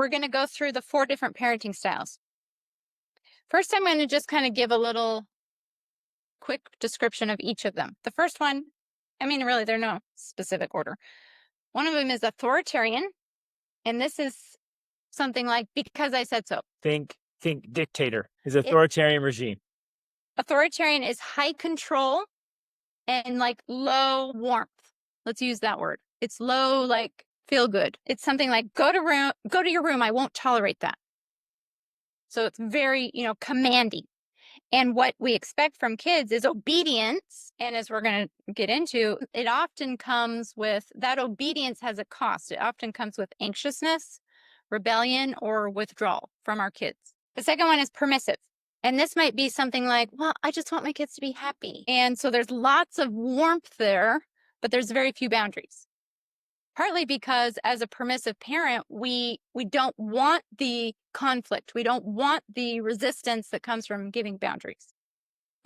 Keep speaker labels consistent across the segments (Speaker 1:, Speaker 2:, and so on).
Speaker 1: we're going to go through the 4 different parenting styles. First, I'm going to just kind of give a little quick description of each of them. The first one, I mean, really, they're no specific order. One of them is authoritarian, and this is something like because I said so.
Speaker 2: Think dictator is authoritarian regime.
Speaker 1: Authoritarian is high control and like low warmth. Let's use that word. It's low, like feel good. It's something like go to your room. I won't tolerate that. So it's very, commanding. And what we expect from kids is obedience. And as we're going to get into, it often comes with that obedience has a cost. It often comes with anxiousness, rebellion, or withdrawal from our kids. The second one is permissive. And this might be something like, well, I just want my kids to be happy. And so there's lots of warmth there, but there's very few boundaries. Partly because as a permissive parent, we don't want the conflict. We don't want the resistance that comes from giving boundaries.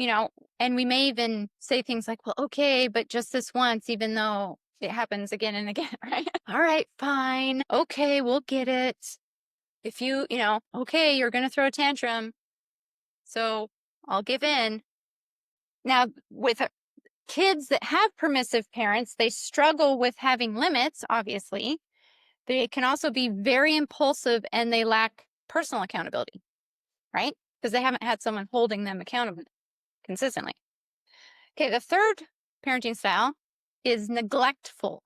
Speaker 1: And we may even say things like, well, okay, but just this once, even though it happens again and again, right? All right, fine. Okay, we'll get it. If okay, you're going to throw a tantrum. So I'll give in. Now, with kids that have permissive parents, they struggle with having limits, obviously. They can also be very impulsive and they lack personal accountability, right? Because they haven't had someone holding them accountable consistently. Okay, the third parenting style is neglectful.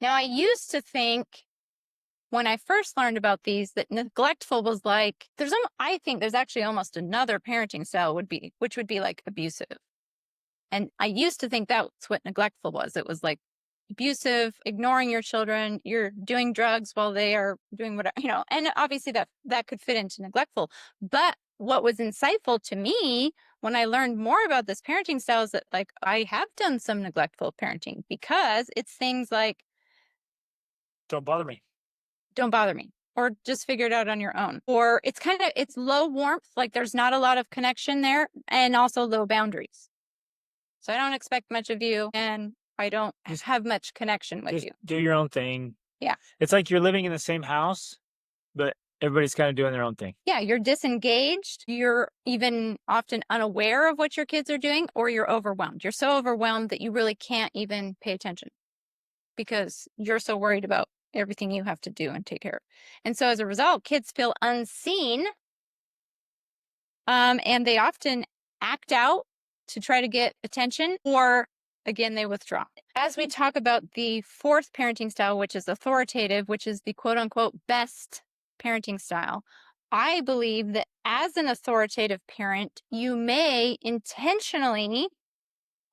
Speaker 1: Now, I used to think when I first learned about these that neglectful was like, I think there's actually almost another parenting style which would be like abusive. And I used to think that's what neglectful was. It was like abusive, ignoring your children, you're doing drugs while they are doing whatever, and obviously that could fit into neglectful. But what was insightful to me when I learned more about this parenting style is that like I have done some neglectful parenting because it's things like,
Speaker 2: Don't bother me.
Speaker 1: don't bother me, or just figure it out on your own. Or it's low warmth, like there's not a lot of connection there, and also low boundaries. So I don't expect much of you, and I don't have much connection with you.
Speaker 2: Do your own thing.
Speaker 1: Yeah.
Speaker 2: It's like you're living in the same house, but everybody's kind of doing their own thing.
Speaker 1: Yeah, you're disengaged. You're even often unaware of what your kids are doing, or you're overwhelmed. You're so overwhelmed that you really can't even pay attention because you're so worried about everything you have to do and take care of. And so as a result, kids feel unseen, and they often act out to try to get attention, or again, they withdraw. As we talk about the fourth parenting style, which is authoritative, which is the quote unquote best parenting style, I believe that as an authoritative parent, you may intentionally,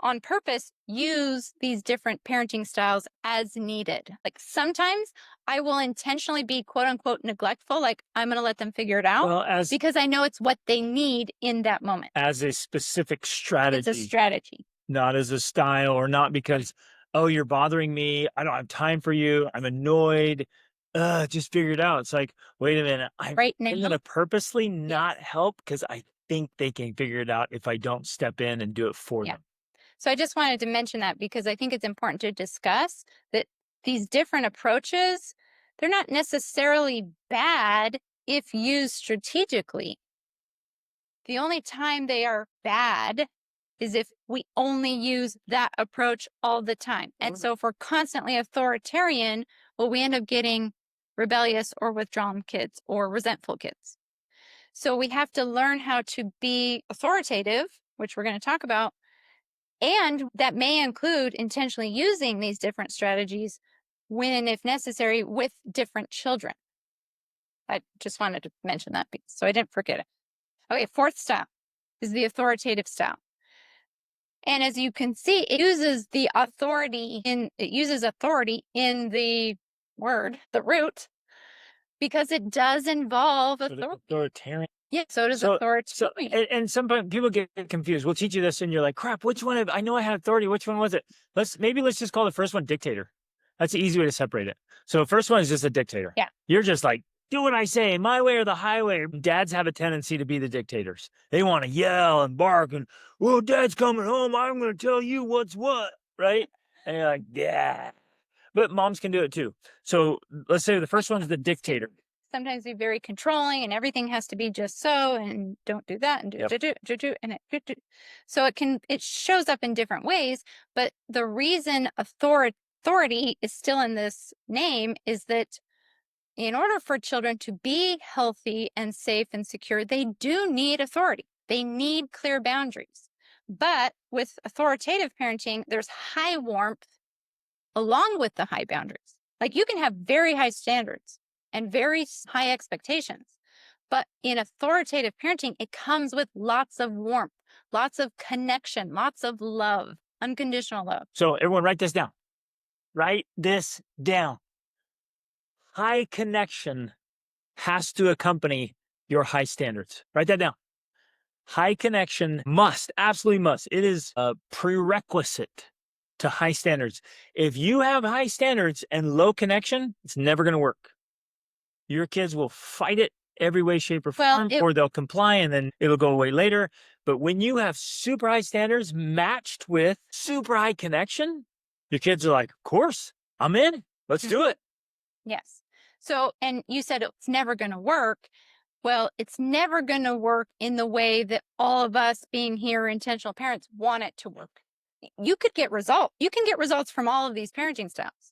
Speaker 1: on purpose, use these different parenting styles as needed. Like sometimes I will intentionally be quote unquote neglectful, like I'm going to let them figure it out because I know it's what they need in that moment.
Speaker 2: As a specific strategy.
Speaker 1: It's a strategy.
Speaker 2: Not as a style, or not because, oh, you're bothering me. I don't have time for you. I'm annoyed. Just figure it out. It's like, wait a minute. I'm going to purposely not help because I think they can figure it out if I don't step in and do it for them.
Speaker 1: So I just wanted to mention that because I think it's important to discuss that these different approaches, they're not necessarily bad if used strategically. The only time they are bad is if we only use that approach all the time. And so if we're constantly authoritarian, well, we end up getting rebellious or withdrawn kids or resentful kids. So we have to learn how to be authoritative, which we're going to talk about. And that may include intentionally using these different strategies when, if necessary, with different children. I just wanted to mention that piece, so I didn't forget it. Okay, fourth style is the authoritative style. And as you can see, it uses authority in the word, the root, because it does involve
Speaker 2: authoritarian.
Speaker 1: Yeah, so does authoritarian.
Speaker 2: And some people get confused. We'll teach you this, and you're like, "Crap! Which one? I know I had authority. Which one was it?" Let's just call the first one dictator. That's the easy way to separate it. So, first one is just a dictator.
Speaker 1: Yeah,
Speaker 2: you're just like, do what I say, my way or the highway. Dads have a tendency to be the dictators. They want to yell and bark and, "Well, Dad's coming home. I'm going to tell you what's what," right? And you're like, "Yeah." but moms can do it too. So let's say the first one's the dictator.
Speaker 1: Sometimes be very controlling and everything has to be just so and don't do that and
Speaker 2: Yep.
Speaker 1: do and so it shows up in different ways, but the reason authority is still in this name is that in order for children to be healthy and safe and secure, they do need authority. They need clear boundaries. But with authoritative parenting, there's high warmth along with the high boundaries. Like you can have very high standards and very high expectations. But in authoritative parenting, it comes with lots of warmth, lots of connection, lots of love, unconditional love.
Speaker 2: So everyone write this down. Write this down. High connection has to accompany your high standards. Write that down. High connection must, absolutely must. It is a prerequisite to high standards. If you have high standards and low connection, it's never going to work. Your kids will fight it every way, shape, or form, or they'll comply and then it'll go away later. But when you have super high standards matched with super high connection, your kids are like, of course, I'm in. Let's do it.
Speaker 1: Yes. So, and you said it's never going to work. Well, it's never going to work in the way that all of us being here intentional parents want it to work. You could get results. You can get results from all of these parenting styles.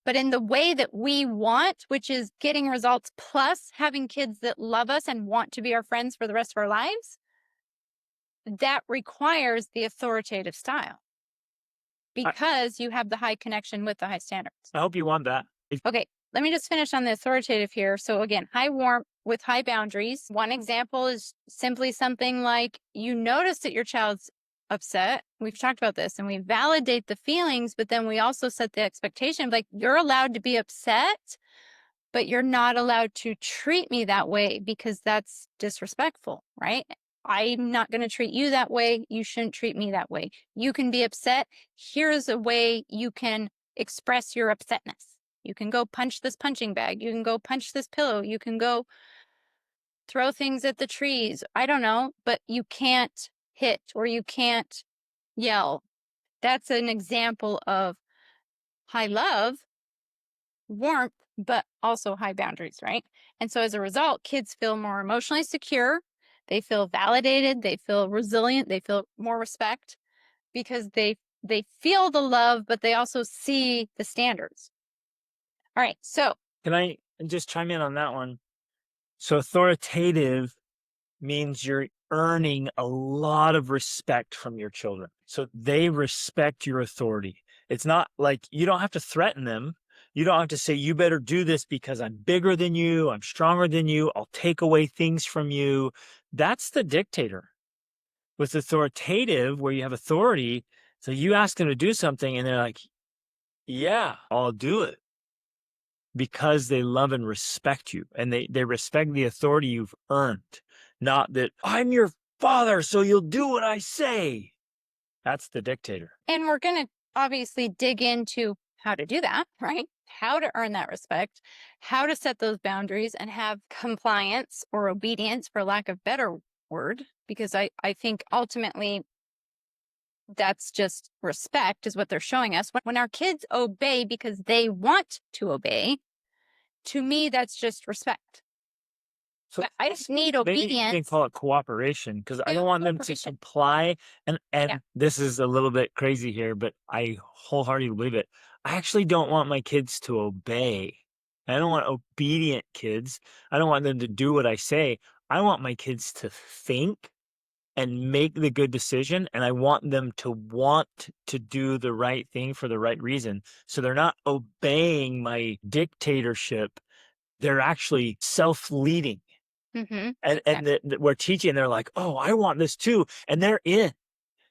Speaker 1: But in the way that we want, which is getting results plus having kids that love us and want to be our friends for the rest of our lives, that requires the authoritative style because you have the high connection with the high standards.
Speaker 2: I hope you want that.
Speaker 1: Okay, let me just finish on the authoritative here. So again, high warmth with high boundaries. One example is simply something like you notice that your child's upset. We've talked about this and we validate the feelings, but then we also set the expectation of like, you're allowed to be upset, but you're not allowed to treat me that way because that's disrespectful, right? I'm not going to treat you that way. You shouldn't treat me that way. You can be upset. Here's a way you can express your upsetness. You can go punch this punching bag. You can go punch this pillow. You can go throw things at the trees. I don't know, but you can't hit or you can't yell. That's an example of high love, warmth, but also high boundaries, right? And so as a result, kids feel more emotionally secure. They feel validated. They feel resilient. They feel more respect because they feel the love, but they also see the standards. All right. So
Speaker 2: can I just chime in on that one? So authoritative means you're earning a lot of respect from your children. So they respect your authority. It's not like you don't have to threaten them. You don't have to say, you better do this because I'm bigger than you. I'm stronger than you. I'll take away things from you. That's the dictator. With authoritative, where you have authority, so you ask them to do something and they're like, yeah, I'll do it. Because they love and respect you and they respect the authority you've earned. Not that I'm your father, so you'll do what I say. That's the dictator.
Speaker 1: And we're going to obviously dig into how to do that, right? How to earn that respect, how to set those boundaries and have compliance or obedience, for lack of better word, because I think ultimately that's just respect is what they're showing us. When our kids obey because they want to obey, to me, that's just respect.
Speaker 2: So
Speaker 1: I just need
Speaker 2: maybe
Speaker 1: obedience.
Speaker 2: you can call it cooperation because I don't want them to comply. And
Speaker 1: Yeah.
Speaker 2: This is a little bit crazy here, but I wholeheartedly believe it. I actually don't want my kids to obey. I don't want obedient kids. I don't want them to do what I say. I want my kids to think and make the good decision. And I want them to want to do the right thing for the right reason. So they're not obeying my dictatorship. They're actually self-leading.
Speaker 1: Mm-hmm.
Speaker 2: And we're teaching, they're like, oh, I want this too. And they're in.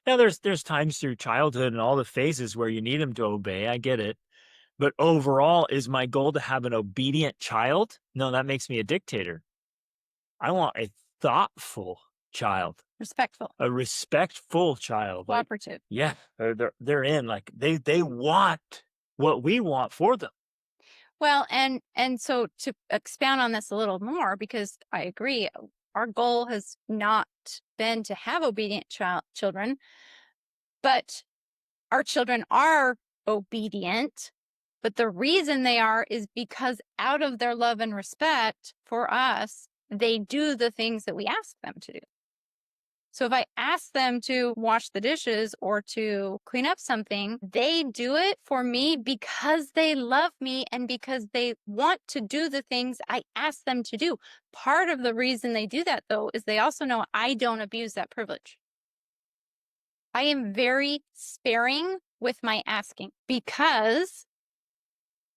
Speaker 2: Now there's times through childhood and all the phases where you need them to obey. I get it. But overall, is my goal to have an obedient child? No, that makes me a dictator. I want a thoughtful child,
Speaker 1: Respectful,
Speaker 2: a respectful child.
Speaker 1: cooperative.
Speaker 2: Like, yeah, they're in. Like they want what we want for them.
Speaker 1: Well, and so to expound on this a little more, because I agree, our goal has not been to have obedient children, but our children are obedient, But the reason they are is because out of their love and respect for us, they do the things that we ask them to do. So if I ask them to wash the dishes or to clean up something, they do it for me because they love me and because they want to do the things I ask them to do. Part of the reason they do that, though, is they also know I don't abuse that privilege. I am very sparing with my asking because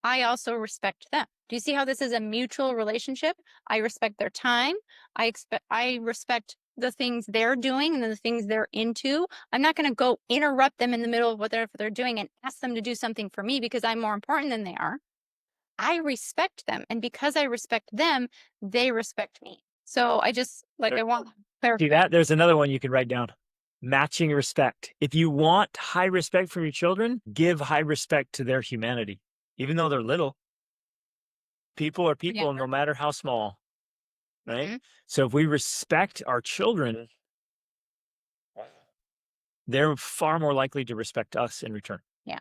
Speaker 1: I also respect them. Do you see how this is a mutual relationship? I respect their time. I respect the things they're doing and the things they're into. I'm not going to go interrupt them in the middle of whatever they're doing and ask them to do something for me because I'm more important than they are. I respect them. And because I respect them, they respect me. So I just I want to
Speaker 2: See
Speaker 1: clarify.
Speaker 2: that? There's another one you can write down. Matching respect. If you want high respect from your children, give high respect to their humanity, even though they're little. People are
Speaker 1: Yeah.
Speaker 2: people, no matter how small, right?
Speaker 1: Mhm.
Speaker 2: So if we respect our children, they're far more likely to respect us in return.
Speaker 1: Yeah.